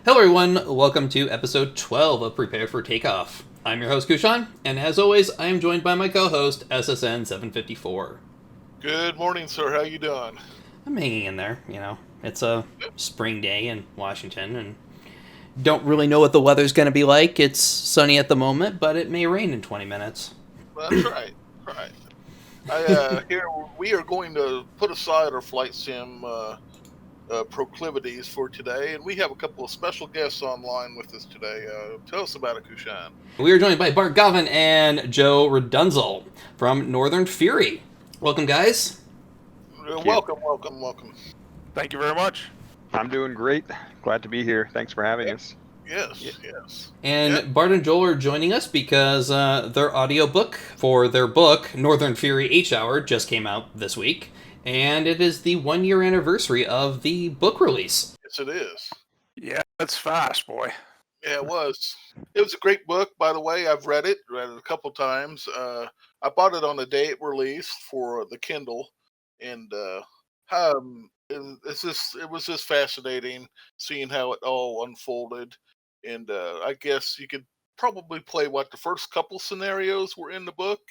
Hello everyone, welcome to episode 12 of Prepare for Takeoff. I'm your host Kushan, and as always, I am joined by my co-host SSN754. Good morning, sir. How you doing? I'm hanging in there, It's a spring day in Washington, and don't really know what the weather's going to be like. It's sunny at the moment, but it may rain in 20 minutes. That's right. Right. Here we are going to put aside our flight sim proclivities for today, and we have a couple of special guests online with us today. Tell us about it, Kushan. We are joined by Bart Gauvin and Joel Radunzel from Northern Fury. Welcome, guys. Welcome. Thank you very much. I'm doing great. Glad to be here. Thanks for having us. Yes. And Bart and Joel are joining us because their audiobook for their book, Northern Fury H Hour, just came out this week. And it is the 1-year anniversary of the book release. Yes, it is. Yeah, that's fast, boy. Yeah, it was. It was a great book, by the way. I've read it a couple times. I bought it on the day it released for the Kindle, and it was just fascinating seeing how it all unfolded. And I guess you could probably play the first couple scenarios were in the book.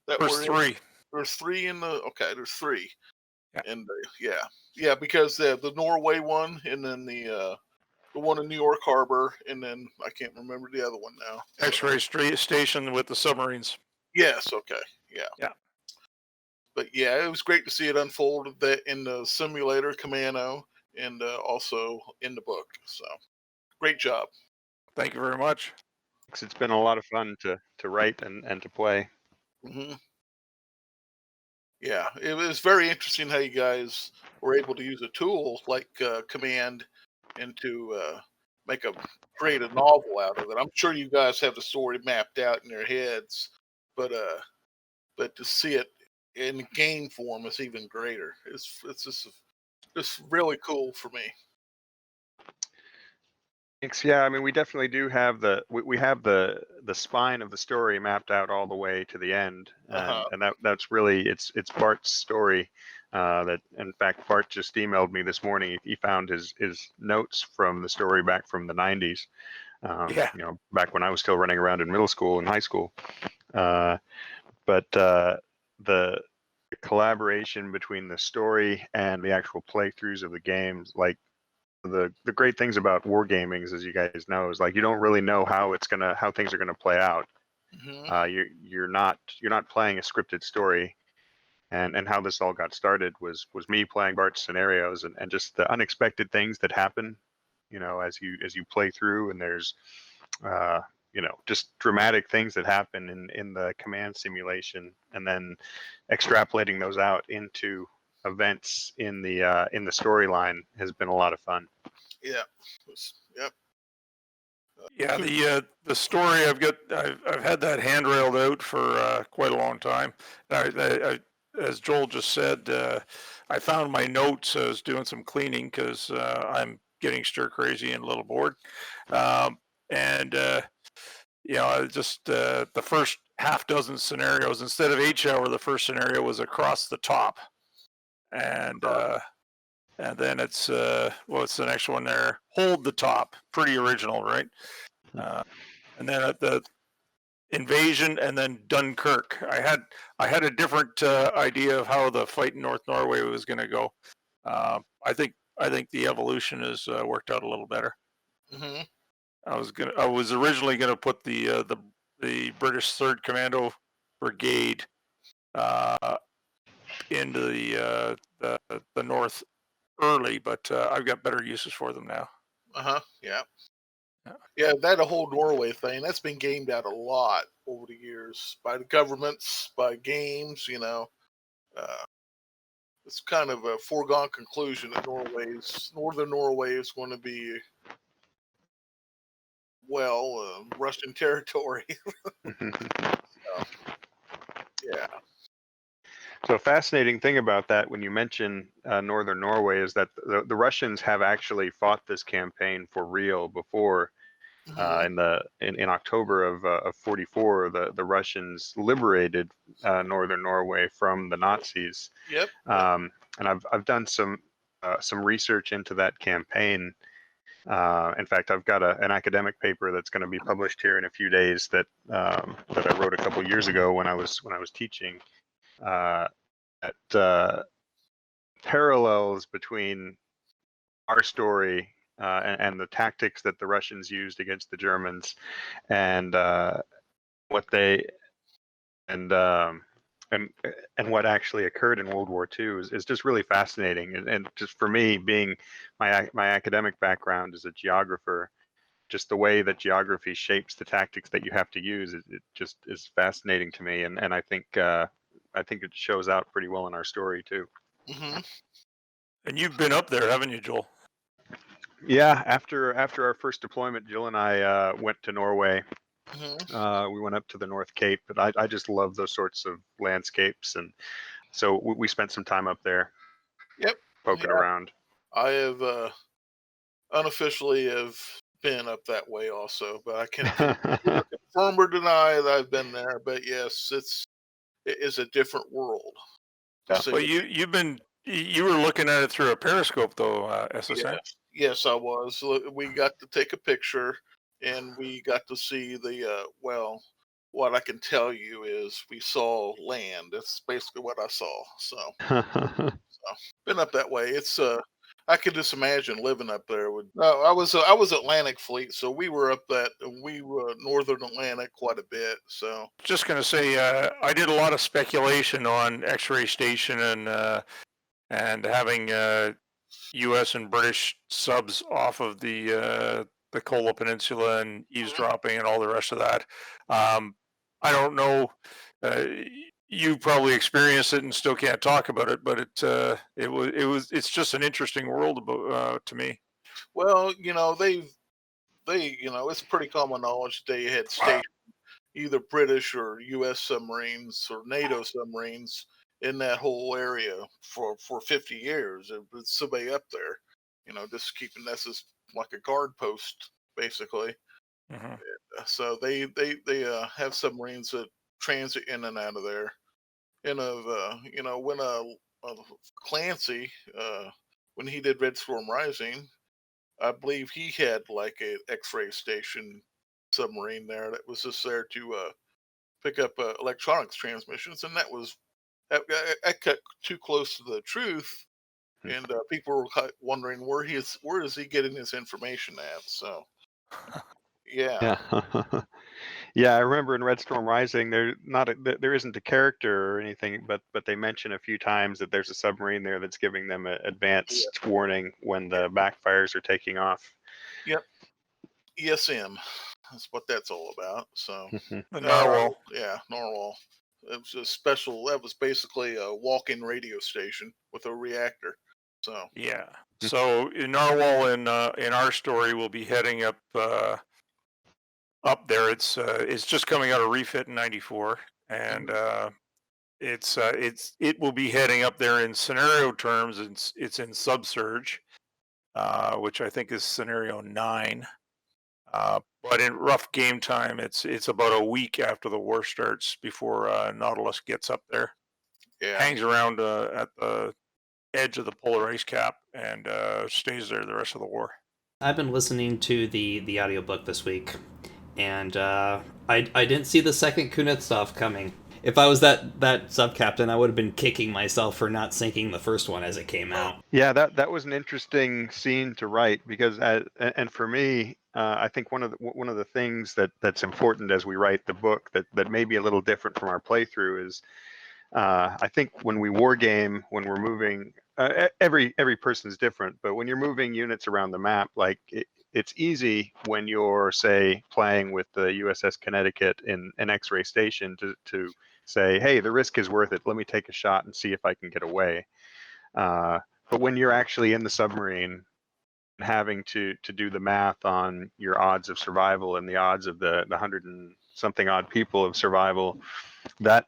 There's three. There's three in the. Okay, there's three. Yeah. And because the Norway one, and then the one in New York Harbor, and then I can't remember the other one now. X-ray station with the submarines. Yes. Okay. Yeah. Yeah. But yeah, it was great to see it unfold in the simulator Commando, and also in the book. So, great job. Thank you very much. It's been a lot of fun to write and to play. Mm-hmm. Yeah, it was very interesting how you guys were able to use a tool like Command and to create a novel out of it. I'm sure you guys have the story mapped out in your heads, but to see it in game form is even greater. It's just really cool for me. Thanks. Yeah, I mean, we definitely do have we have the spine of the story mapped out all the way to the end, and that's really it's Bart's story. That in fact Bart just emailed me this morning. He found his notes from the story back from the 90s. Back when I was still running around in middle school and high school. But the collaboration between the story and the actual playthroughs of the games, like the great things about wargamings, as you guys know, is like you don't really know how things are gonna play out. Mm-hmm. You're not playing a scripted story, and how this all got started was me playing Bart's scenarios and just the unexpected things that happen, as you play through, and there's just dramatic things that happen in the command simulation, and then extrapolating those out into events in the storyline has been a lot of fun. Yeah. Yep. Yeah, the story I've had that handrailed out for quite a long time. I, as Joel just said, I found my notes. I was doing some cleaning because I'm getting stir crazy and a little bored, just the first half dozen scenarios, instead of H hour, the first scenario was across the top, and then it's it's the next one there, hold the top, pretty original, right? And then at the invasion, and then Dunkirk. I had a different idea of how the fight in North Norway was going to go. I think the evolution has worked out a little better. Mm-hmm. I was originally gonna put the British 3rd Commando Brigade into the north early, but I've got better uses for them now. Yeah, that whole Norway thing, that's been gamed out a lot over the years by the governments, by games. It's kind of a foregone conclusion that Northern Norway is going to be Russian territory. Yeah. So a fascinating thing about that, when you mention Northern Norway, is that the Russians have actually fought this campaign for real before. In October of 44, the Russians liberated Northern Norway from the Nazis. Yep. And I've done some research into that campaign, In fact, I've got an academic paper that's going to be published here in a few days that I wrote a couple years ago when I was teaching. That parallels between our story and the tactics that the Russians used against the Germans, and what they and what actually occurred in World War II is just really fascinating. And just for me, being my academic background as a geographer, just the way that geography shapes the tactics that you have to use, it just is fascinating to me. And I think it shows out pretty well in our story too. Mm-hmm. And you've been up there, haven't you, Joel? Yeah, after our first deployment, Jill and I went to Norway. Mm-hmm. We went up to the North Cape, but I just love those sorts of landscapes, and so we spent some time up there. Yep. Poking around. I have unofficially have been up that way also, but I can neither confirm or deny that I've been there. But yes, it is a different world. Well, you were looking at it through a periscope though, SSN. Yes, I was. We got to take a picture, and we got to see the what I can tell you is we saw land. That's basically what I saw. So been up that way. It's I could just imagine living up there. I was Atlantic Fleet, so we were up we were Northern Atlantic quite a bit. So just gonna say, I did a lot of speculation on X-ray station and having U.S. and British subs off of the Kola Peninsula and eavesdropping and all the rest of that. I don't know. You probably experienced it and still can't talk about it, but it's just an interesting world to me. well, it's pretty common knowledge they had stationed either British or U.S. submarines or NATO submarines in that whole area for 50 years. It's somebody up there, just keeping this as like a guard post, basically. Mm-hmm. So they have submarines that transit in and out of there. And when Clancy, when he did Red Storm Rising, I believe he had like an X-ray station submarine there that was just there to pick up electronics transmissions, and that cut too close to the truth, and people were wondering where is he getting his information at. So yeah. Yeah, I remember in Red Storm Rising, there isn't a character or anything, but they mention a few times that there's a submarine there that's giving them an advanced warning when the backfires are taking off. Yep. ESM. That's what that's all about. So The narwhal. Yeah, narwhal. It was a special. That was basically a walk-in radio station with a reactor. So yeah. So in narwhal in our story, we'll be heading up there. It's just coming out of refit in '94, and it will be heading up there in scenario terms. It's in subsurge, which I think is scenario 9. But in rough game time, it's about a week after the war starts before Nautilus gets up there. yeah, Hangs around at the edge of the polar ice cap and stays there the rest of the war. I've been listening to the audiobook this week, and I didn't see the second Kuznetsov coming. If I was that sub-captain, I would have been kicking myself for not sinking the first one as it came out. Yeah, that was an interesting scene to write because, and for me, I think one of the things that's important as we write the book that may be a little different from our playthrough is, I think when we war game, when we're moving, every person's different, but when you're moving units around the map, like it's easy when you're, say, playing with the USS Connecticut in an X-ray station to say, hey, the risk is worth it. Let me take a shot and see if I can get away. But when you're actually in the submarine, having to do the math on your odds of survival and the odds of the 100 and something odd people of survival, that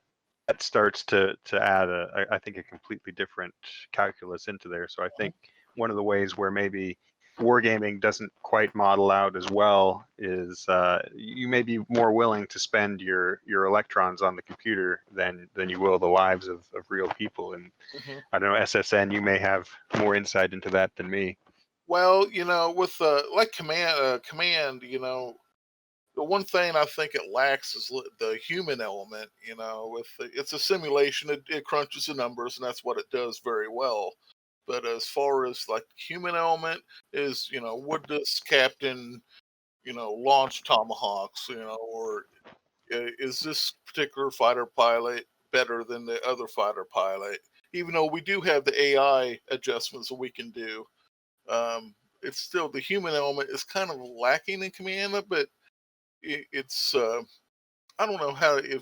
starts to add I think a completely different calculus into there. So I think one of the ways where maybe wargaming doesn't quite model out as well is you may be more willing to spend your electrons on the computer than you will the lives of real people. And I don't know, SSN, you may have more insight into that than me. Well, with like command, the one thing I think it lacks is the human element. It's a simulation, it crunches the numbers, and that's what it does very well. But as far as like human element is, would this captain, launch tomahawks, or is this particular fighter pilot better than the other fighter pilot? Even though we do have the AI adjustments that we can do, it's still the human element is kind of lacking in Command, but it's I don't know how to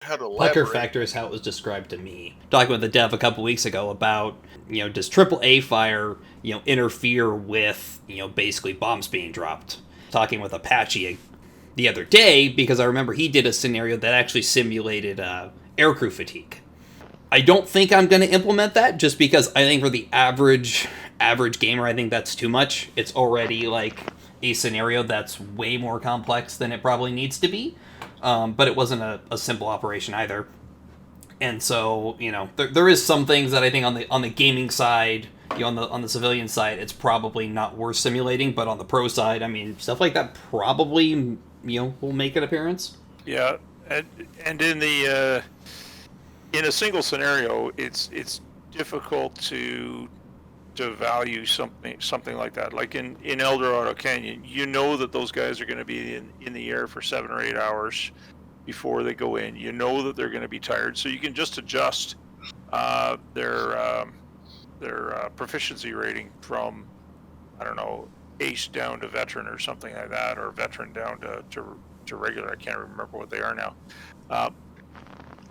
Pucker elaborate. factor is how it was described to me. Talking with the dev a couple weeks ago about, does AAA fire, interfere with, basically bombs being dropped. Talking with Apache the other day, because I remember he did a scenario that actually simulated aircrew fatigue. I don't think I'm going to implement that, just because I think for the average gamer, I think that's too much. It's already like a scenario that's way more complex than it probably needs to be. But it wasn't a simple operation either. And so, there is some things that I think on the gaming side, on the civilian side, it's probably not worth simulating. But on the pro side, I mean, stuff like that probably will make an appearance. Yeah, and in a single scenario, it's difficult to value something like that. Like in El Dorado Canyon, that those guys are going to be in the air for 7 or 8 hours before they go in. That they're going to be tired, so you can just adjust their proficiency rating from, I don't know, ace down to veteran or something like that, or veteran down to regular. I can't remember what they are now.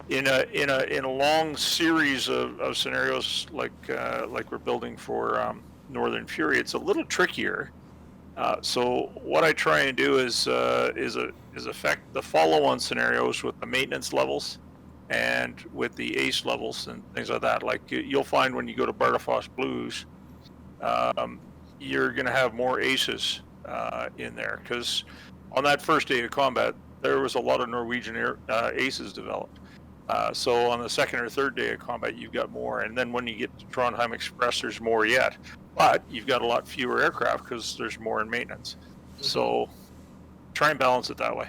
In a long series of scenarios like we're building for Northern Fury, it's a little trickier. So what I try and do is affect the follow-on scenarios with the maintenance levels and with the ace levels and things like that. Like you'll find when you go to Bartifoss Blues, you're going to have more aces in there, because on that first day of combat, there was a lot of Norwegian aces developed. So on the second or third day of combat, you've got more. And then when you get to Trondheim Express, there's more yet. But you've got a lot fewer aircraft because there's more in maintenance. Mm-hmm. So try and balance it that way.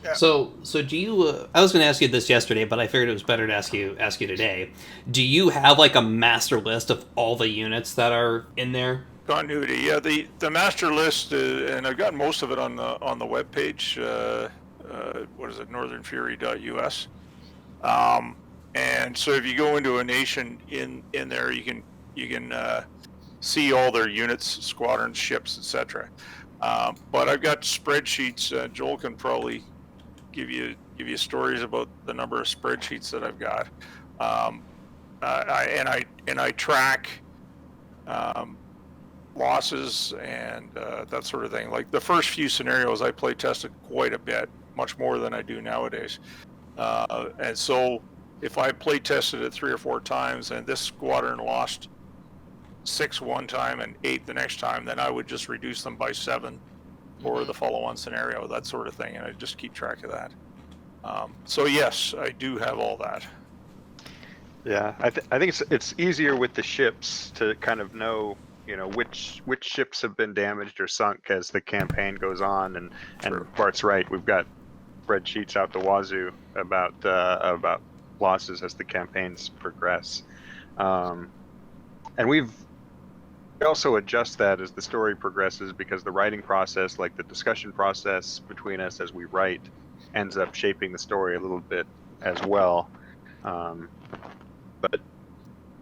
Yeah. So do you? I was going to ask you this yesterday, but I figured it was better to ask you today. Do you have like a master list of all the units that are in there? Continuity, yeah. The master list, and I've got most of it on the web page. What is it? northernfury.us. And so if you go into a nation in there, you can see all their units, squadrons, ships, etc. But I've got spreadsheets. Joel can probably give you stories about the number of spreadsheets that I've got. I track losses and that sort of thing. Like the first few scenarios, I play tested quite a bit, much more than I do nowadays. And so if I play tested it 3 or 4 times and this squadron lost 6 one time and 8 the next time, then I would just reduce them by 7 for the follow-on scenario, that sort of thing, and I just keep track of that. So yes, I do have all that. Yeah, I think it's easier with the ships to kind of know, which ships have been damaged or sunk as the campaign goes on, and Bart's right, we've got spreadsheets out the wazoo about losses as the campaigns progress, and we also adjust that as the story progresses, because the writing process, like the discussion process between us as we write, ends up shaping the story a little bit as well. But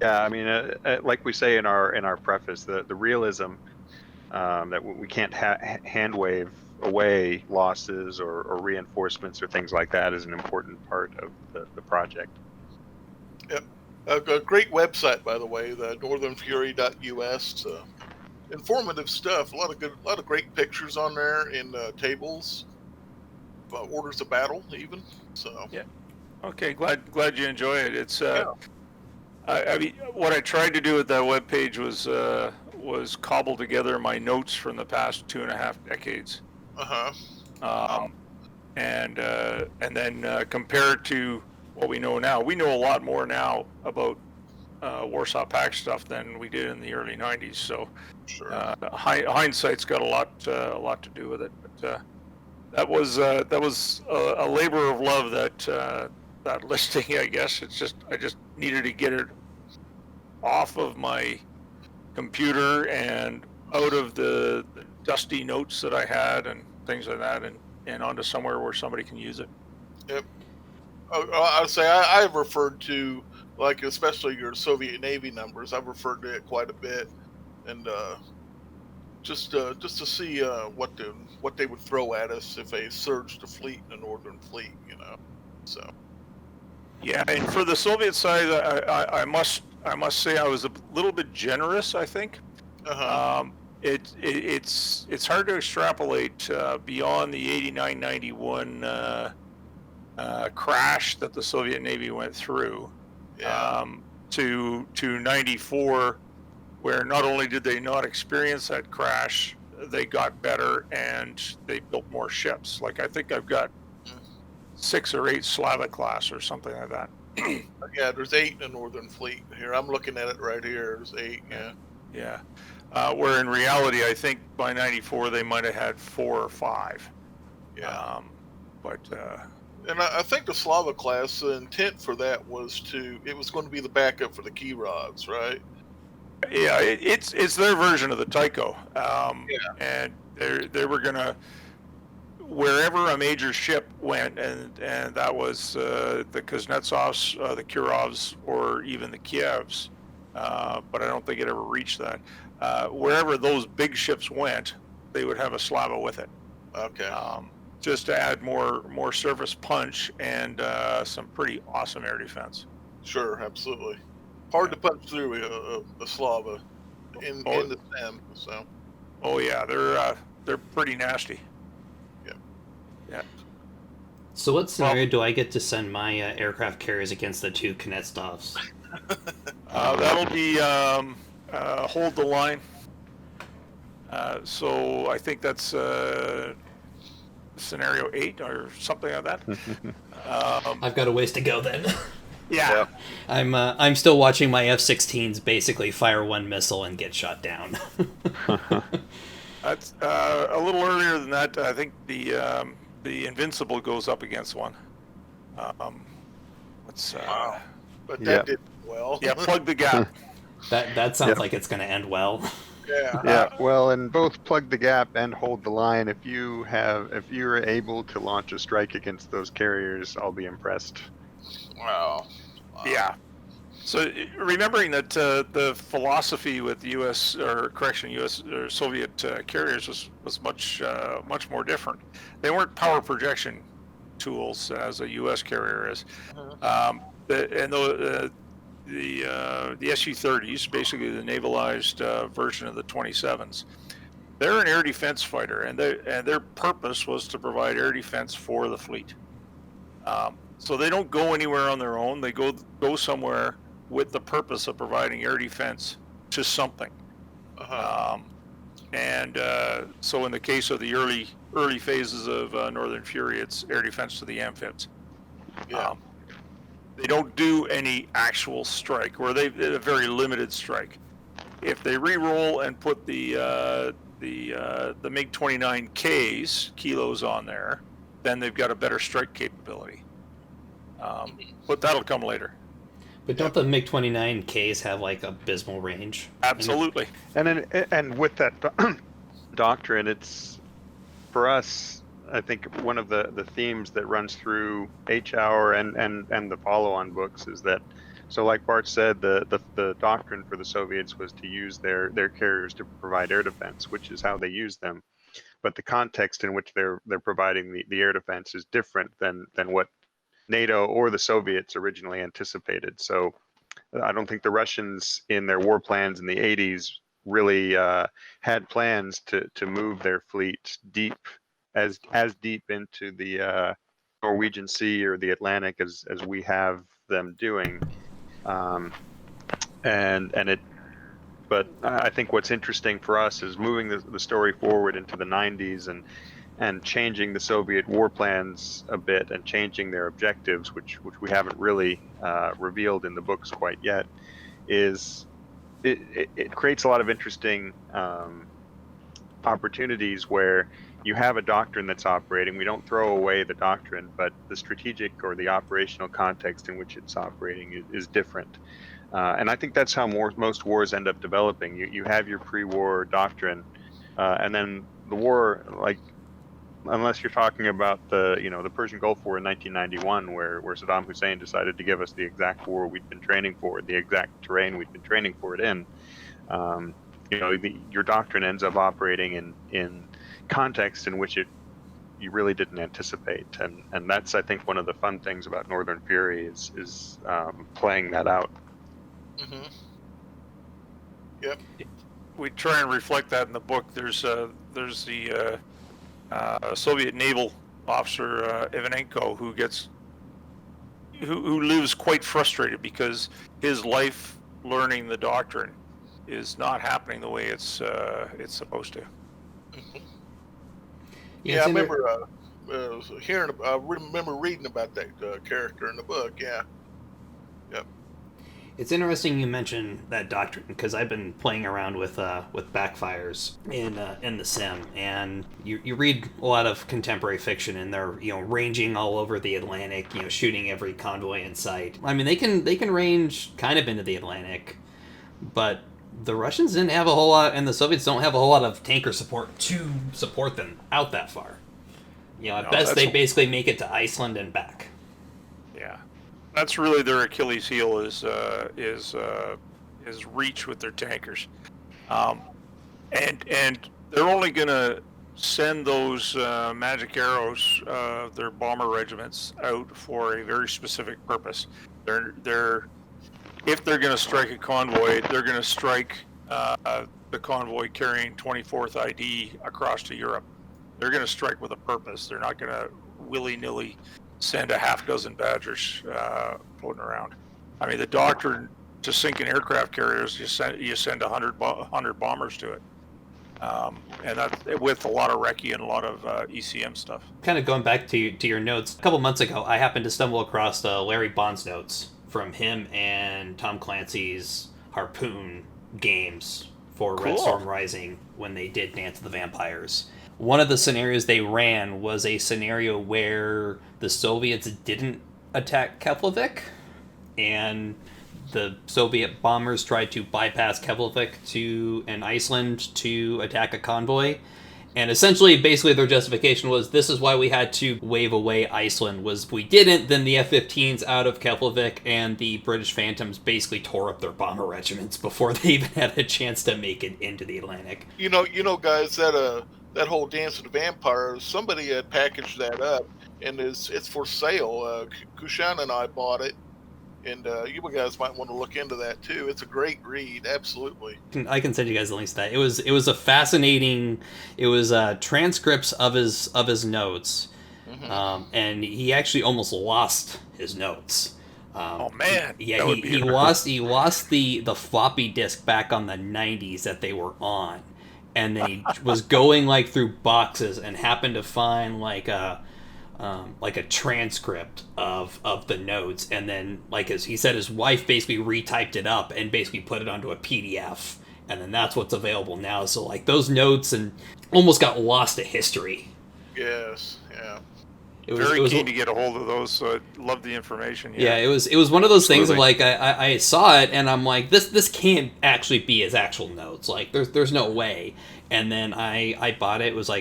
yeah, I mean, like we say in our preface, the realism that we can't hand wave away losses or reinforcements or things like that is an important part of the project. Yep. A great website, by the way, the northernfury.us. Informative stuff. A lot of great pictures on there in tables, orders of battle, even. So yeah. Okay, glad you enjoy it. It's I mean, what I tried to do with that webpage was cobble together my notes from the past 2.5 decades. And then compare it to what we know now. We know a lot more now about Warsaw Pact stuff than we did in the early '90s. So Sure. hindsight's got a lot to do with it. But that was a labor of love, that listing. I guess I just needed to get it off of my computer and out of the dusty notes that I had and things like that, and onto somewhere where somebody can use it. Yep. I'd say I've referred to, like, especially your Soviet Navy numbers. I've referred to it quite a bit, and just to see what they would throw at us if they surged the fleet in the Northern Fleet, So Yeah, and for the Soviet side, I must say I was a little bit generous, I think. It's hard to extrapolate beyond the 89-91 crash that the Soviet Navy went through, to 94, where not only did they not experience that crash, they got better and they built more ships. Like, I think I've got 6 or 8 Slava class or something like that. Yeah, there's 8 in the Northern Fleet here. I'm looking at it right here. There's 8. Yeah. Where in reality, I think by 94 they might have had 4 or 5. Yeah. But and I think the Slava class, the intent for that was going to be the backup for the key rods, right? Yeah, it's their version of the Tycho. And they were gonna, wherever a major ship went, and that was the Kuznetsovs, the Kirovs, or even the Kievs, but I don't think it ever reached that. Wherever those big ships went, they would have a Slava with it. Okay. Just to add more surface punch and some pretty awesome air defense. Sure, absolutely. Hard to punch through a Slava in the STEM. So. Oh yeah, they're pretty nasty. Yeah. So what scenario do I get to send my aircraft carriers against the 2 Kuznetsovs? That'll be hold the line. So I think that's scenario 8 or something like that. I've got a ways to go then. Yeah. I'm still watching my F-16s basically fire 1 missile and get shot down. That's a little earlier than that. I think the Invincible goes up against one. Wow. But that did well. Yeah, plug the gap. That sounds like it's going to end well. Yeah. Yeah. Well, and both plug the gap and hold the line. If you're able to launch a strike against those carriers, I'll be impressed. Wow. Yeah. So remembering that the philosophy with U.S. or Soviet carriers was much more different. They weren't power projection tools as a U.S. carrier is. The Su-30s, basically the navalized version of the 27s, they're an air defense fighter, and their purpose was to provide air defense for the fleet. So they don't go anywhere on their own. They go somewhere with the purpose of providing air defense to something. So in the case of the early phases of Northern Fury, it's air defense to the amphibs. Yeah. They don't do any actual strike, or they did a very limited strike. If they re-roll and put the MiG-29Ks kilos on there, then they've got a better strike capability. But that'll come later. But don't the MiG-29Ks have like abysmal range? Absolutely. And with that doctrine, it's for us. I think one of the themes that runs through H-Hour and the follow-on books is that, so like Bart said, the doctrine for the Soviets was to use their carriers to provide air defense, which is how they use them. But the context in which they're providing the air defense is different than what NATO or the Soviets originally anticipated. So I don't think the Russians in their war plans in the 80s really had plans to move their fleet as deep into the Norwegian Sea or the Atlantic as we have them doing. But I think what's interesting for us is moving the story forward into the 90s and changing the Soviet war plans a bit and changing their objectives, which we haven't really revealed in the books quite yet, is it creates a lot of interesting opportunities where you have a doctrine that's operating. We don't throw away the doctrine, but the strategic or the operational context in which it's operating is different. And I think that's how most wars end up developing. You have your pre-war doctrine, and then the war, like, unless you're talking about the Persian Gulf War in 1991, where Saddam Hussein decided to give us the exact war we'd been training for, the exact terrain we'd been training for it in. Your doctrine ends up operating in context in which you really didn't anticipate, and that's, I think, one of the fun things about Northern Fury is playing that out. Mm-hmm. Yep. We try and reflect that in the book. There's the Soviet naval officer Ivanenko who lives quite frustrated because his life learning the doctrine is not happening the way it's supposed to. Mm-hmm. Yeah, I remember remember reading about that character in the book. Yeah. Yep. It's interesting you mention that doctrine, because I've been playing around with backfires in the sim, and you read a lot of contemporary fiction, and they're ranging all over the Atlantic, shooting every convoy in sight. I mean, they can range kind of into the Atlantic, but the Russians didn't have a whole lot, and the Soviets don't have a whole lot of tanker support to support them out that far. At best they basically make it to Iceland and back. Yeah. That's really their Achilles heel is reach with their tankers, and they're only going to send those magic arrows, their bomber regiments, out for a very specific purpose. If they're going to strike a convoy, they're going to strike the convoy carrying 24th ID across to Europe. They're going to strike with a purpose. They're not going to willy-nilly send a half dozen Badgers floating around. I mean, the doctrine to sink an aircraft carriers, you send 100 bombers to it, and that's with a lot of recce and a lot of ECM stuff. Kind of going back to your notes, a couple months ago, I happened to stumble across Larry Bond's notes from him and Tom Clancy's Harpoon games for Red Storm Rising when they did Dance of the Vampires. One of the scenarios they ran was a scenario where the Soviets didn't attack Keflavik, and the Soviet bombers tried to bypass Keflavik to Iceland to attack a convoy. And essentially, basically, their justification was, this is why we had to wave away Iceland, was if we didn't, then the F-15s out of Keflavik and the British Phantoms basically tore up their bomber regiments before they even had a chance to make it into the Atlantic. Guys, that whole Dance of the Vampires, somebody had packaged that up, and it's for sale. Kushan and I bought it, and you guys might want to look into that too. It's a great read, absolutely. I can send you guys the links to that. It was a fascinating. It was transcripts of his notes, mm-hmm. And he actually almost lost his notes. Oh man! Yeah, he lost the floppy disk back on the 90s that they were on. And then he was going through boxes and happened to find like a transcript of the notes, and then as he said, his wife basically retyped it up and basically put it onto a PDF, and then that's what's available now. So those notes and almost got lost to history. Yes, yeah. It was very keen to get a hold of those, so I love the information. Yeah, it was one of those things of I saw it and I'm like, this can't actually be his actual notes. There's no way. And then I bought it. It was I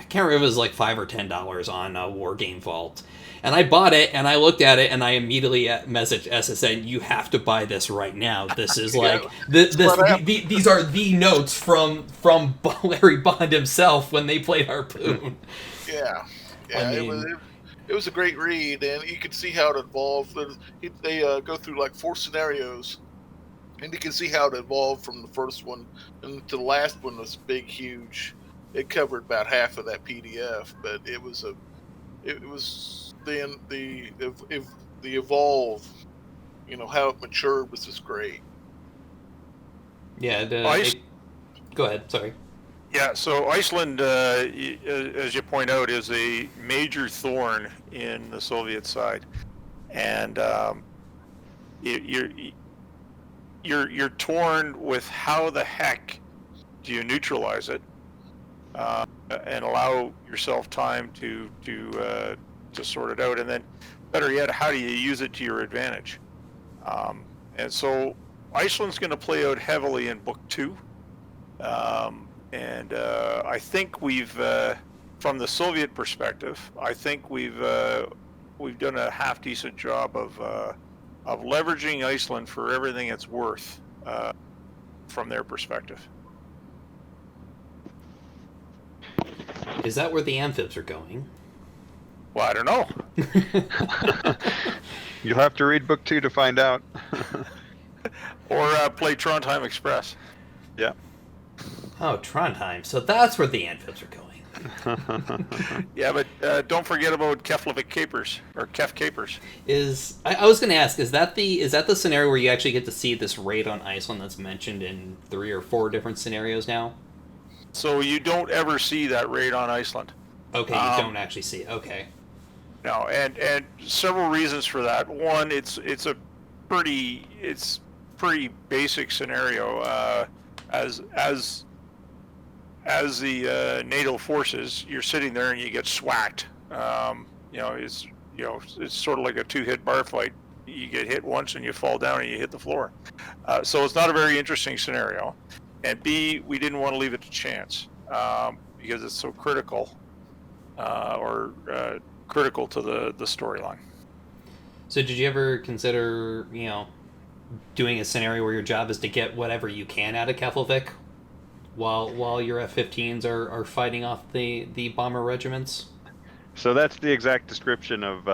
can't remember, it was $5 or $10 on War Game Vault. And I bought it and I looked at it and I immediately messaged SSN, you have to buy this right now. This is these are the notes from Larry Bond himself when they played Harpoon. Yeah. Yeah, it was a great read, and you could see how it evolved. They go through 4 scenarios, and you can see how it evolved from the first one, and to the last one was big, huge. It covered about half of that PDF, but it was the evolve, how it matured was just great. Yeah. Go ahead. Sorry. Yeah, so Iceland, as you point out, is a major thorn in the Soviet side, and you're torn with how the heck do you neutralize it, and allow yourself time to sort it out, and then better yet, how do you use it to your advantage? And so Iceland's going to play out heavily in book 2, and I think we've, from the Soviet perspective, I think we've done a half decent job of leveraging Iceland for everything it's worth, from their perspective. Is that where the amphibs are going? Well, I don't know. You'll have to read book 2 to find out. Or play Trondheim Express. Yeah. Oh, Trondheim. So that's where the amphibs are going. Yeah, but don't forget about Keflavik Capers, or Kef Capers. I was going to ask, is that the scenario where you actually get to see this raid on Iceland that's mentioned in 3 or 4 different scenarios now? So you don't ever see that raid on Iceland. Okay, you don't actually see it. Okay. No, and several reasons for that. One, it's pretty basic scenario. As the NATO forces, you're sitting there and you get swacked. It's sort of like a 2-hit bar fight. You get hit once and you fall down and you hit the floor. So it's not a very interesting scenario. And B, we didn't want to leave it to chance, because it's so critical, critical to the storyline. So did you ever consider, doing a scenario where your job is to get whatever you can out of Keflavik while your F-15s are fighting off the bomber regiments? So that's the exact description of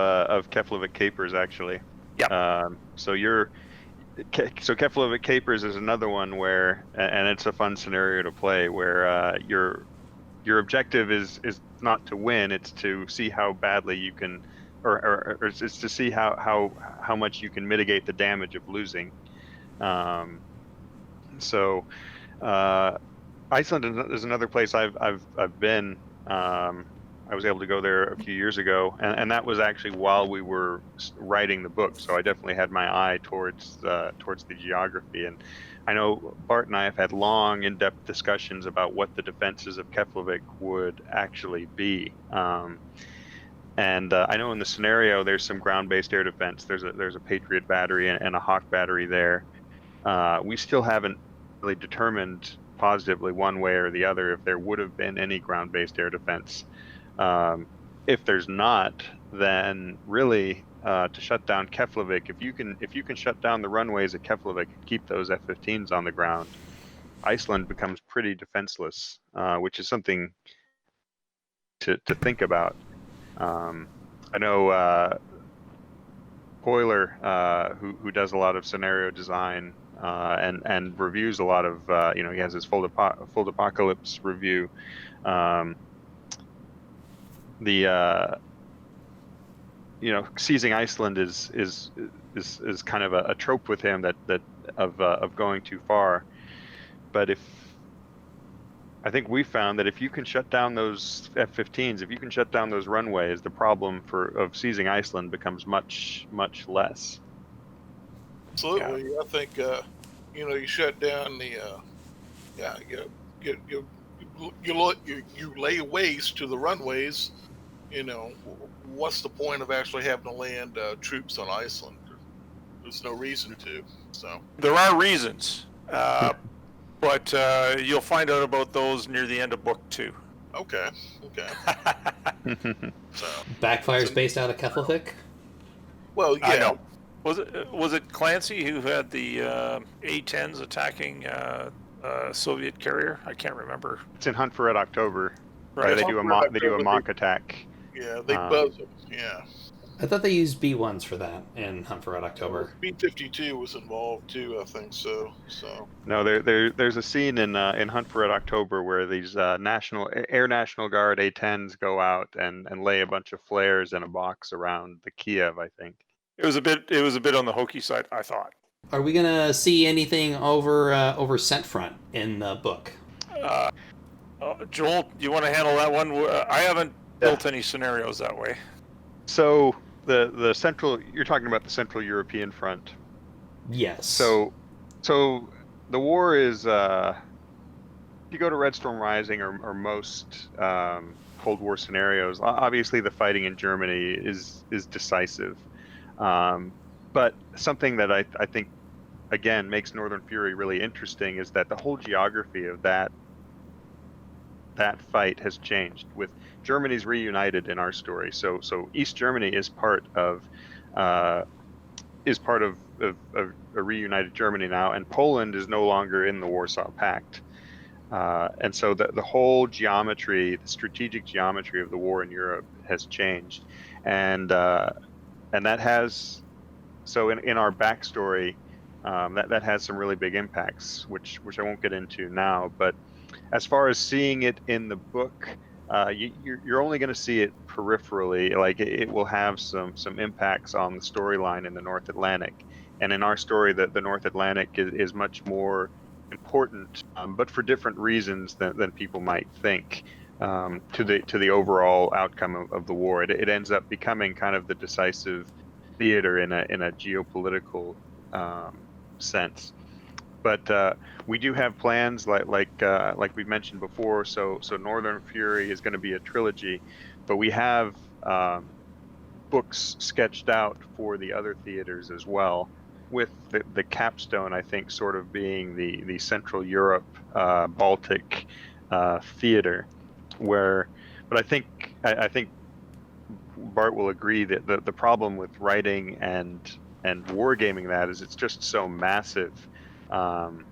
Keflavik Capers, actually. Yeah. So Keflavik Capers is another one where, and it's a fun scenario to play, where your objective is not to win, it's to see how badly you can, or it's to see how much you can mitigate the damage of losing. Iceland is another place I've been. I was able to go there a few years ago, and that was actually while we were writing the book. So I definitely had my eye towards the geography. And I know Bart and I have had long, in-depth discussions about what the defenses of Keflavik would actually be. And I know in the scenario there's some ground-based air defense. There's a Patriot battery and a Hawk battery there. We still haven't really determined positively one way or the other if there would have been any ground-based air defense. If there's not, then really to shut down Keflavik, if you can shut down the runways at Keflavik and keep those F-15s on the ground, Iceland becomes pretty defenseless, which is something to think about. I know Euler, who does a lot of scenario design and reviews a lot of, he has his full apocalypse review. Seizing Iceland is kind of a trope with him that of going too far. But I think we found that if you can shut down those F-15s, if you can shut down those runways, the problem of seizing Iceland becomes much, much less. Absolutely, yeah. I think you shut down the you lay waste to the runways. What's the point of actually having to land troops on Iceland? There's no reason to. So there are reasons, but you'll find out about those near the end of book 2. Okay. So Backfire's based out of Keflavik? Well, yeah. I know. Was it Clancy who had the A-10s attacking a Soviet carrier? I can't remember. It's in Hunt for Red October. Right. They do a mock attack. Yeah, they buzz them. Yeah. I thought they used B-1s for that in Hunt for Red October. B-52 was involved too, I think so. No, there's a scene in Hunt for Red October where these Air National Guard A-10s go out and lay a bunch of flares in a box around the Kiev, I think. It was a bit on the hokey side, I thought. Are we gonna see anything over Scent Front in the book? Joel, you want to handle that one? I haven't built any scenarios that way. So the central, you're talking about the Central European Front. Yes. So So the war is, if you go to Red Storm Rising or most Cold War scenarios, obviously the fighting in Germany is decisive. But something that I think again makes Northern Fury really interesting is that the whole geography of that fight has changed with Germany's reunited in our story. So East Germany is part of uh, a reunited Germany now, and Poland is no longer in the Warsaw Pact. And so the whole geometry, the strategic geometry of the war in Europe has changed, and that has, so in our backstory, that has some really big impacts, which I won't get into now. But as far as seeing it in the book, you're only going to see it peripherally. Like it will have some impacts on the storyline in the North Atlantic, and in our story, the North Atlantic is much more important, but for different reasons than people might think. To the overall outcome of the war, it ends up becoming kind of the decisive theater in a geopolitical sense. But we do have plans like we mentioned before. So Northern Fury is going to be a trilogy, but we have books sketched out for the other theaters as well, with the capstone, I think, sort of being the Central Europe, Baltic theater, where. But I think Bart will agree that the problem with writing and wargaming that is it's just so massive. Um,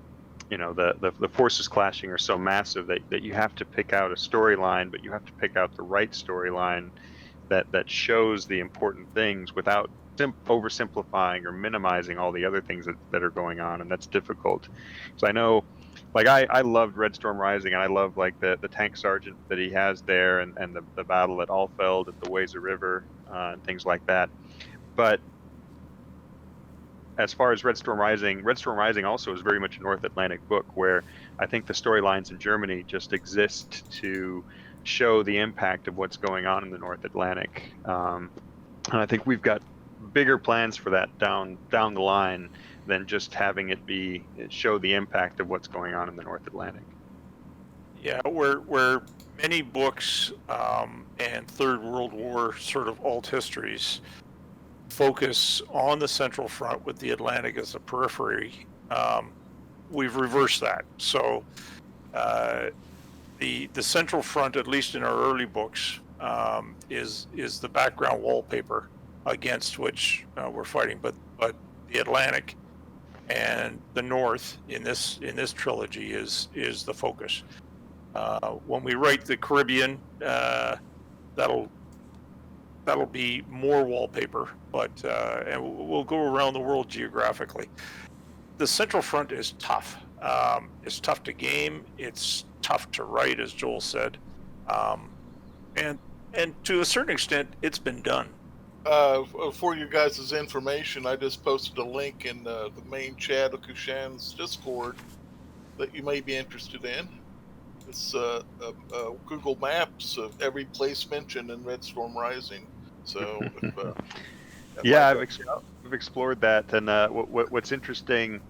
the forces clashing are so massive that you have to pick out a storyline, but you have to pick out the right storyline that shows the important things without oversimplifying or minimizing all the other things that are going on, and that's difficult. So I know, like I loved Red Storm Rising, and I love like the tank sergeant that he has there, and the battle at Alfeld at the Weser River, and things like that. But as far as Red Storm Rising also is very much a North Atlantic book, where I think the storylines in Germany just exist to show the impact of what's going on in the North Atlantic. And I think we've got bigger plans for that down the line than just having it show the impact of what's going on in the North Atlantic. Yeah, where many books and Third World War sort of alt histories focus on the Central Front with the Atlantic as a periphery, we've reversed that. So the Central Front, at least in our early books, is the background wallpaper against which we're fighting. But the Atlantic and the North in this trilogy is the focus. When we write the Caribbean, that'll be more wallpaper, but and we'll go around the world geographically. The Central Front is tough. It's tough to game. It's tough to write, as Joel said, and to a certain extent, it's been done. For you guys' information, I just posted a link in the main chat of Kushan's Discord that you may be interested in. It's Google Maps of every place mentioned in Red Storm Rising. So, yeah, I've explored that, and what's interesting,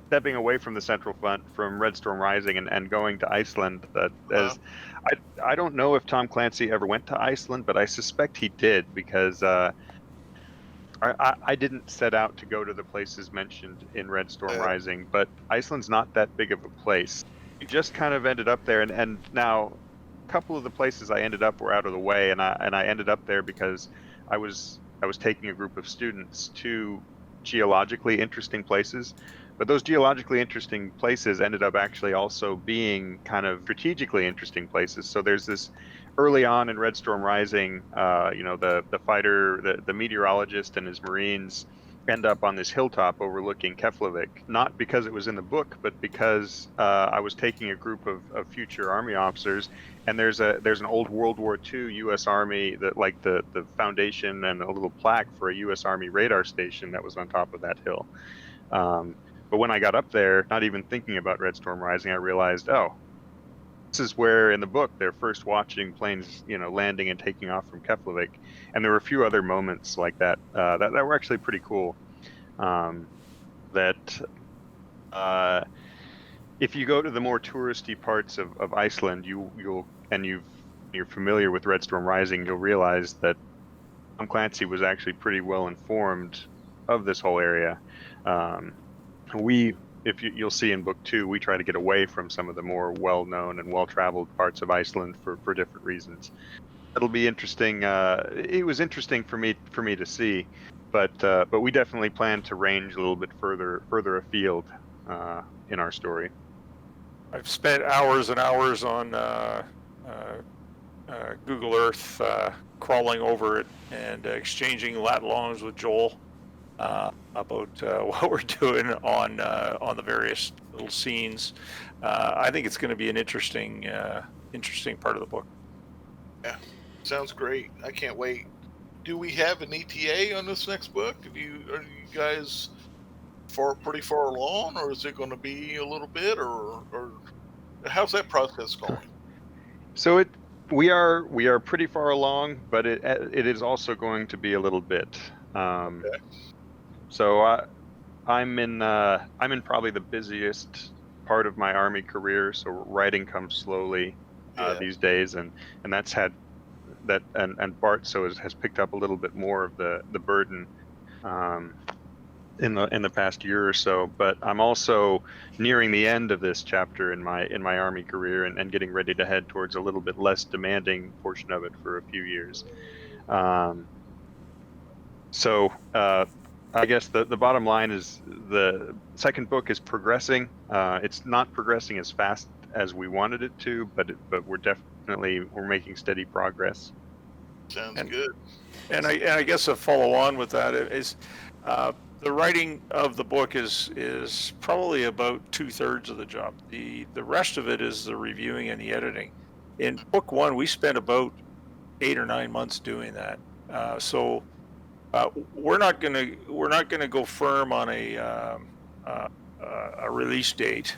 stepping away from the Central Front, from Red Storm Rising, and going to Iceland, as I don't know if Tom Clancy ever went to Iceland, but I suspect he did, because I didn't set out to go to the places mentioned in Red Storm Rising, but Iceland's not that big of a place. You just kind of ended up there, and now a couple of the places I ended up were out of the way, and I ended up there because I was taking a group of students to geologically interesting places, but those geologically interesting places ended up actually also being kind of strategically interesting places. So there's this early on in Red Storm Rising, the fighter, the meteorologist and his Marines end up on this hilltop overlooking Keflavik, not because it was in the book, but because I was taking a group of future Army officers, and there's an old World War II U.S. Army, that like the foundation and a little plaque for a U.S. Army radar station that was on top of that hill. But when I got up there, not even thinking about Red Storm Rising, I realized, oh, this is where in the book they're first watching planes, landing and taking off from Keflavik. And there were a few other moments like that that were actually pretty cool. That if you go to the more touristy parts of Iceland, you're familiar with Red Storm Rising, you'll realize that Tom Clancy was actually pretty well informed of this whole area. You'll see in book 2, we try to get away from some of the more well-known and well-traveled parts of Iceland for different reasons. It'll be interesting. It was interesting for me to see, but we definitely plan to range a little bit further afield in our story. I've spent hours and hours on Google Earth, crawling over it and exchanging lat longs with Joel about what we're doing on the various little scenes. I think it's going to be an interesting part of the book. Yeah, sounds great. I can't wait. Do we have an ETA on this next book? Are you guys pretty far along, or is it going to be a little bit, or how's that process going? So we are pretty far along, but it is also going to be a little bit. Okay. So I'm in probably the busiest part of my Army career. So writing comes slowly these days, and that's had that, and Bart has picked up a little bit more of the burden in the past year or so. But I'm also nearing the end of this chapter in my Army career and getting ready to head towards a little bit less demanding portion of it for a few years. So I guess the bottom line is the second book is progressing. It's not progressing as fast as we wanted it to, but we're making steady progress. Sounds good. And I guess a follow on with that is the writing of the book is probably about 2/3 of the job. The rest of it is the reviewing and the editing. In book 1, we spent about 8 or 9 months doing that. So we're not gonna go firm on a release date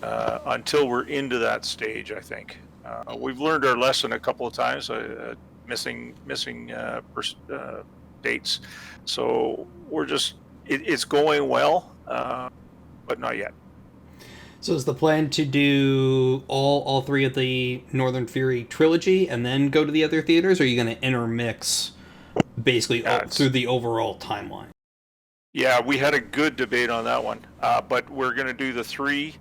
until we're into that stage. I think we've learned our lesson a couple of times, missing dates. So it's going well, but not yet. So is the plan to do all 3 of the Northern Fury trilogy and then go to the other theaters, or are you going to intermix basically through the overall timeline? Yeah, we had a good debate on that one, but we're going to do the 3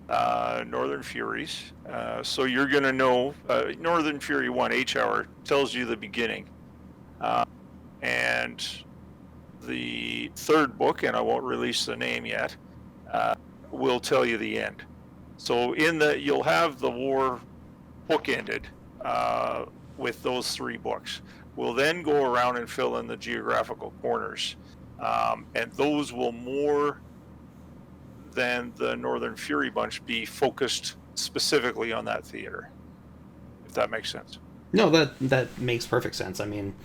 Northern Furies. So you're going to know Northern Fury 1 H hour tells you the beginning, and the third book, and I won't release the name yet, will tell you the end. So you'll have the war bookended with those 3 books. We'll then go around and fill in the geographical corners, and those will more than the Northern Fury bunch be focused specifically on that theater, if that makes sense. No, that makes perfect sense. I mean,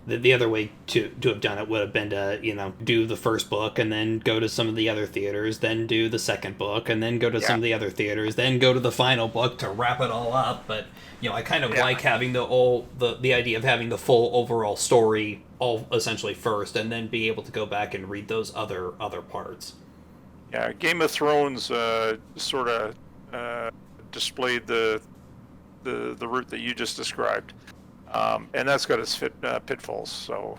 the other way to have done it would have been to, do the first book and then go to some of the other theaters, then do the second book and then go to some of the other theaters, then go to the final book to wrap it all up. But, I kind of like having the idea of having the full overall story all essentially first, and then be able to go back and read those other parts. Yeah, Game of Thrones sort of displayed the route that you just described, and that's got its pitfalls. So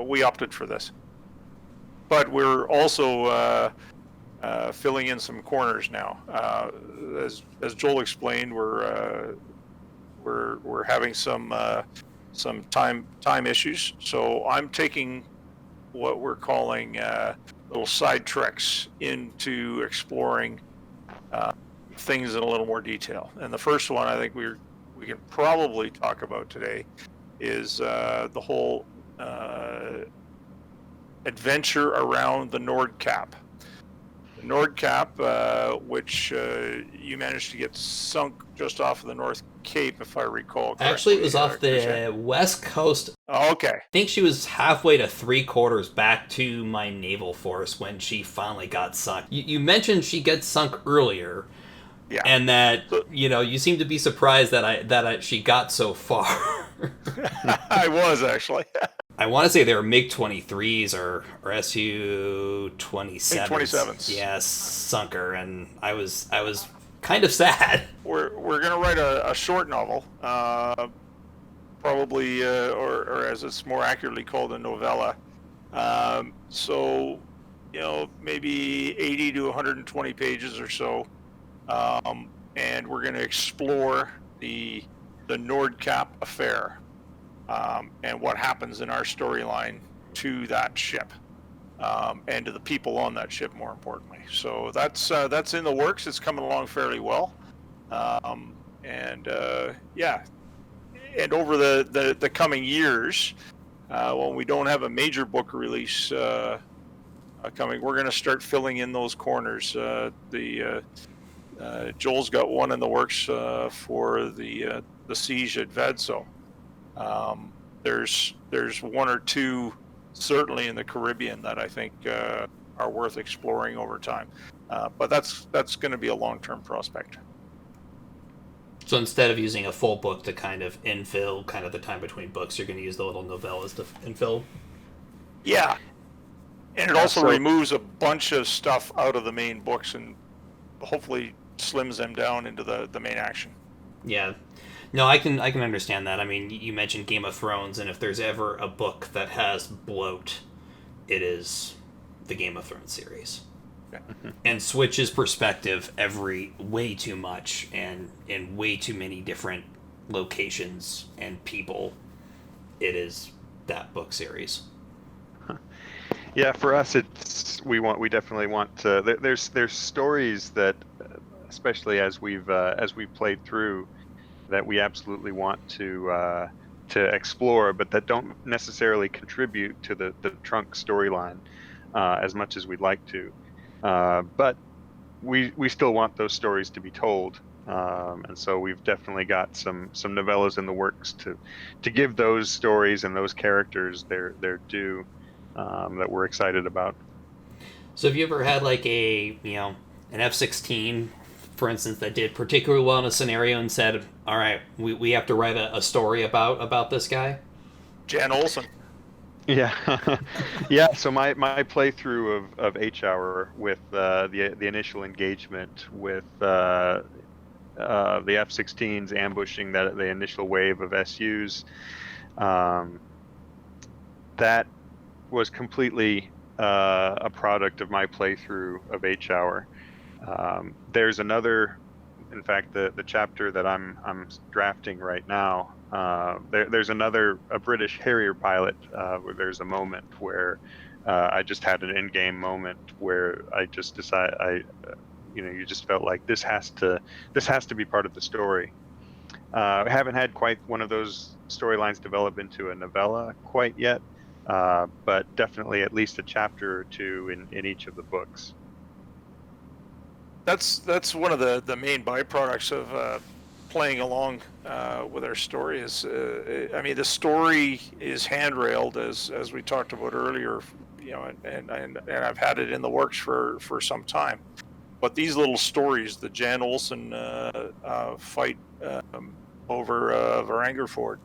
we opted for this, but we're also filling in some corners now. As Joel explained, we're having some time issues. So I'm taking what we're calling little side treks into exploring things in a little more detail. And the first one I think we can probably talk about today is the whole adventure around the Nordkapp. The Nordkapp, which you managed to get sunk just off of the North Cape, if I recall correctly. Actually, it was off the west coast. Oh, okay. I think she was halfway to 3/4 back to my naval force when she finally got sunk. You mentioned she gets sunk earlier. Yeah. And that, you seem to be surprised that she got so far. I was, actually. I want to say they were MiG-23s or Su-27s. MiG-27s. Yes, sunker, and I was kind of sad. We're gonna write a short novel, probably, or as it's more accurately called, a novella. So, maybe 80 to 120 pages or so, and we're going to explore the Nordkap affair, and what happens in our storyline to that ship, and to the people on that ship, more importantly. So that's in the works. It's coming along fairly well, yeah. And over the coming years, when we don't have a major book release coming, we're going to start filling in those corners. Joel's got one in the works for the siege at Vedso. There's one or two certainly in the Caribbean that I think are worth exploring over time. But that's going to be a long-term prospect. So instead of using a full book to kind of infill kind of the time between books, you're going to use the little novellas to infill? Yeah. And it also removes a bunch of stuff out of the main books and hopefully slims them down into the main action. Yeah. No, I can understand that. I mean, you mentioned Game of Thrones, and if there's ever a book that has bloat, it is the Game of Thrones series. And switches perspective way too much and in way too many different locations and people. It is that book series. Yeah, for us, we definitely want to. There's stories that, especially as we've played through, that we absolutely want to explore, but that don't necessarily contribute to the trunk storyline as much as we'd like to. But we still want those stories to be told, and so we've definitely got some novellas in the works to give those stories and those characters their due, that we're excited about. So have you ever had like an F-16, for instance, that did particularly well in a scenario and said, all right, we have to write a story about this guy? Jan Olsen. Yeah, yeah. So my playthrough of H-Hour with the initial engagement with the F-16s ambushing the initial wave of SUs, that was completely a product of my playthrough of H-Hour. There's another, in fact, the chapter that I'm drafting right now. There's a British Harrier pilot where there's a moment where I just had an in-game moment where I just decided you just felt like this has to be part of the story. I haven't had quite one of those storylines develop into a novella quite yet, but definitely at least a chapter or two in each of the books. That's one of the main byproducts of playing along with our story. Is I mean, the story is handrailed as we talked about earlier, and I've had it in the works for some time. But these little stories, the Jan Olsen fight over Varangur Ford,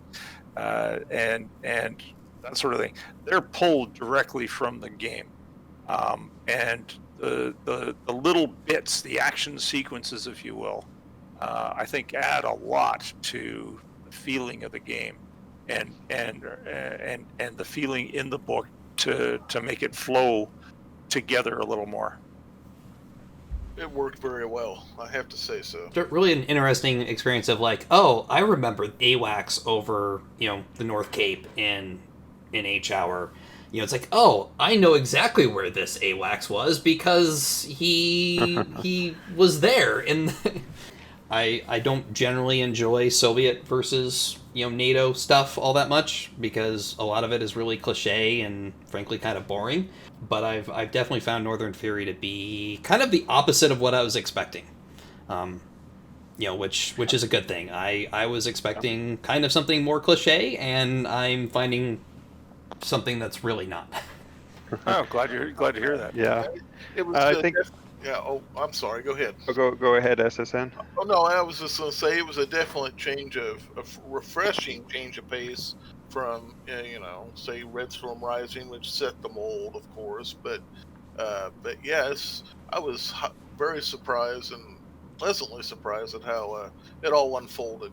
and that sort of thing, they're pulled directly from the game, and the little bits, the action sequences, if you will, I think add a lot to the feeling of the game, and the feeling in the book to make it flow together a little more. It worked very well, I have to say so. Really an interesting experience of like, oh, I remember AWACS over, the North Cape in H-Hour. It's like, oh, I know exactly where this AWACS was because he was there. And I don't generally enjoy Soviet versus NATO stuff all that much because a lot of it is really cliche and frankly kind of boring. But I've definitely found Northern Fury to be kind of the opposite of what I was expecting. Which is a good thing. I was expecting kind of something more cliche, and I'm finding something that's really not. Oh, glad to hear that. Yeah, It was. I think. Yeah. Oh, I'm sorry. Go ahead. Go ahead, SSN. Oh no, I was just going to say it was a definite change of refreshing change of pace from say Red Storm Rising, which set the mold, of course. But yes, I was very surprised and pleasantly surprised at how it all unfolded.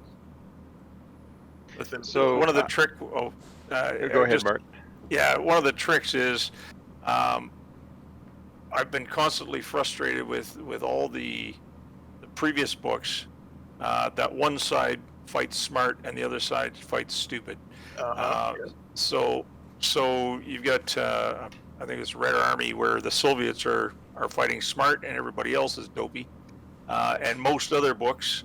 So one of the go ahead, Bart. Yeah, one of the tricks is I've been constantly frustrated with all the previous books that one side fights smart and the other side fights stupid. So you've got I think it's Red Army, where the Soviets are fighting smart and everybody else is dopey. And most other books,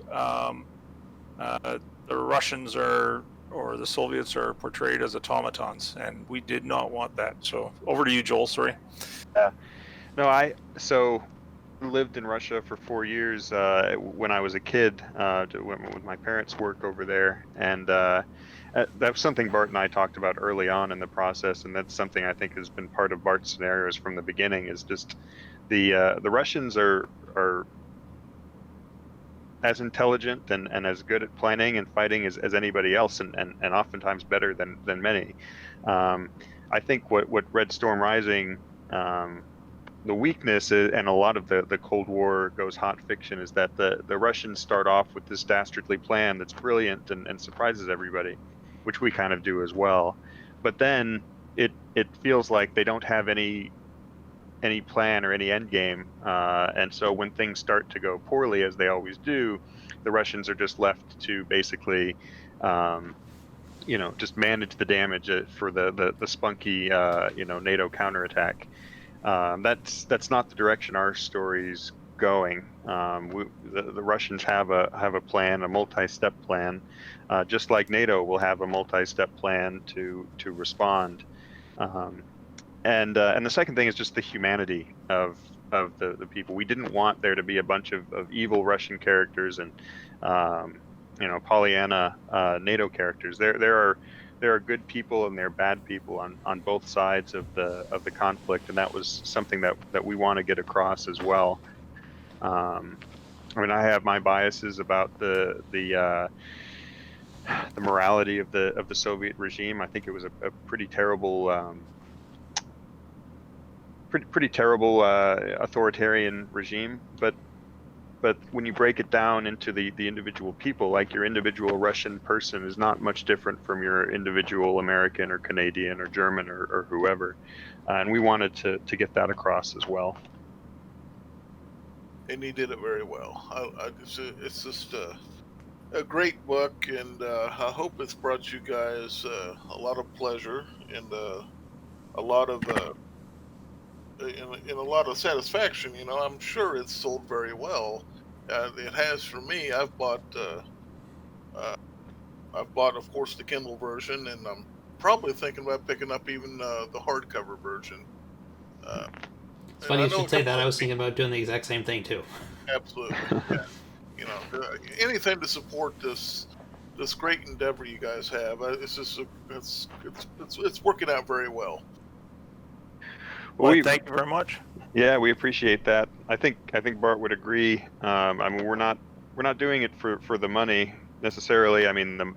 the Russians or the Soviets are portrayed as automatons, and we did not want that. So over to you, Joel. Sorry. No, I lived in Russia for 4 years when I was a kid, with my parents' work over there, and that was something Bart and I talked about early on in the process, and that's something I think has been part of Bart's scenarios from the beginning. Is just the Russians are as intelligent and as good at planning and fighting as anybody else, and oftentimes better than many. I think what Red Storm Rising, the weakness is, and a lot of the Cold War goes hot fiction, is that the Russians start off with this dastardly plan that's brilliant and surprises everybody, which we kind of do as well. But then it feels like they don't have any plan or any end game, and so when things start to go poorly, as they always do, the Russians are just left to basically just manage the damage for the spunky NATO counterattack. That's not the direction our story's going. The Russians have a plan, a multi-step plan, just like NATO will have a multi-step plan to respond. And the second thing is just the humanity of the people. We didn't want there to be a bunch of evil Russian characters and Pollyanna NATO characters. There are good people and there are bad people on both sides of the conflict, and that was something that we want to get across as well. I mean, I have my biases about the morality of the Soviet regime. I think it was a pretty terrible. Pretty terrible authoritarian regime, but when you break it down into the individual people, like your individual Russian person is not much different from your individual American or Canadian or German or whoever, and we wanted to get that across as well. And he did it very well. It's just a great book, and I hope it's brought you guys a lot of pleasure and a lot of in a lot of satisfaction. I'm sure it's sold very well. It has for me. I've bought, of course, the Kindle version, and I'm probably thinking about picking up even the hardcover version. It's funny you should say that. I was thinking about doing the exact same thing too. Absolutely. Yeah. Anything to support this great endeavor you guys have. It's just it's working out very well. Well, thank you very much. Yeah, we appreciate that. I think Bart would agree. I mean, we're not doing it for the money necessarily. I mean,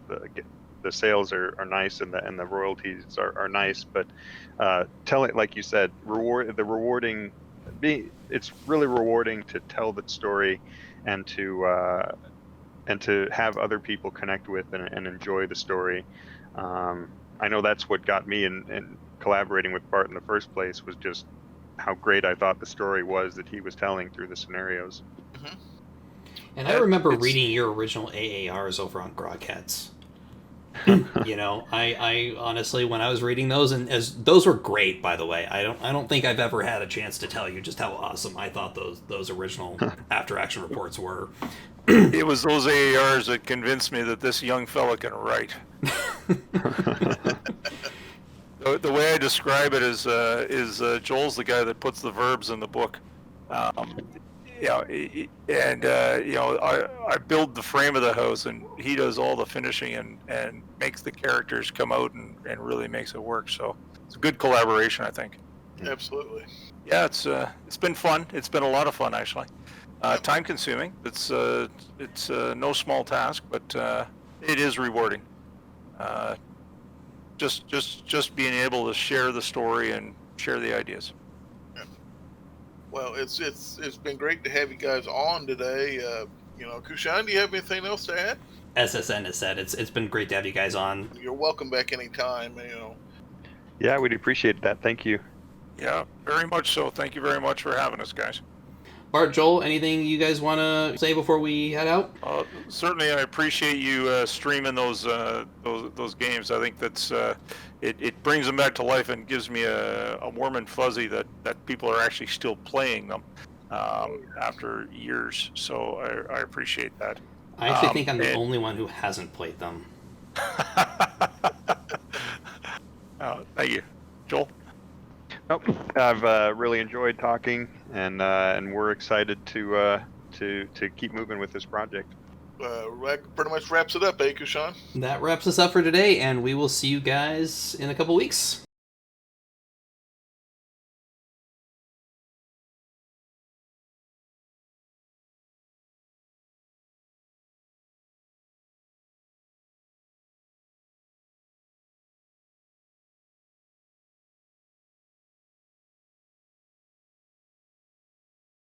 the sales are nice and the royalties are nice, but tell it, like you said, it's really rewarding to tell that story and to have other people connect with and enjoy the story. I know that's what got me in collaborating with Bart in the first place, was just how great I thought the story was that he was telling through the scenarios. Mm-hmm. And I remember reading your original AARs over on Grogcats. I honestly, when I was reading those, and as those were great, by the way, I don't think I've ever had a chance to tell you just how awesome I thought those original after action reports were. It was those AARs that convinced me that this young fella can write. The way I describe it is Joel's the guy that puts the verbs in the book. I build the frame of the house, and he does all the finishing and makes the characters come out and really makes it work. So it's a good collaboration, I think. Absolutely. Yeah, it's been fun. It's been a lot of fun, actually. Time consuming. It's no small task, but it is rewarding. just being able to share the story and share the ideas. Well, it's been great to have you guys on today. Kushan, do you have anything else to add? SSN has said it's been great to have you guys on. You're welcome back anytime. Yeah, we'd appreciate that. Thank you. Yeah, very much so. Thank you very much for having us, guys. Bart, Joel, anything you guys want to say before we head out? Certainly, I appreciate you streaming those games. I think that's it brings them back to life and gives me a warm and fuzzy that people are actually still playing them after years. So I appreciate that. I actually think I'm the only one who hasn't played them. Thank you, Joel. Nope. I've really enjoyed talking, and we're excited to keep moving with this project. Pretty much wraps it up, Kushan? That wraps us up for today, and we will see you guys in a couple weeks.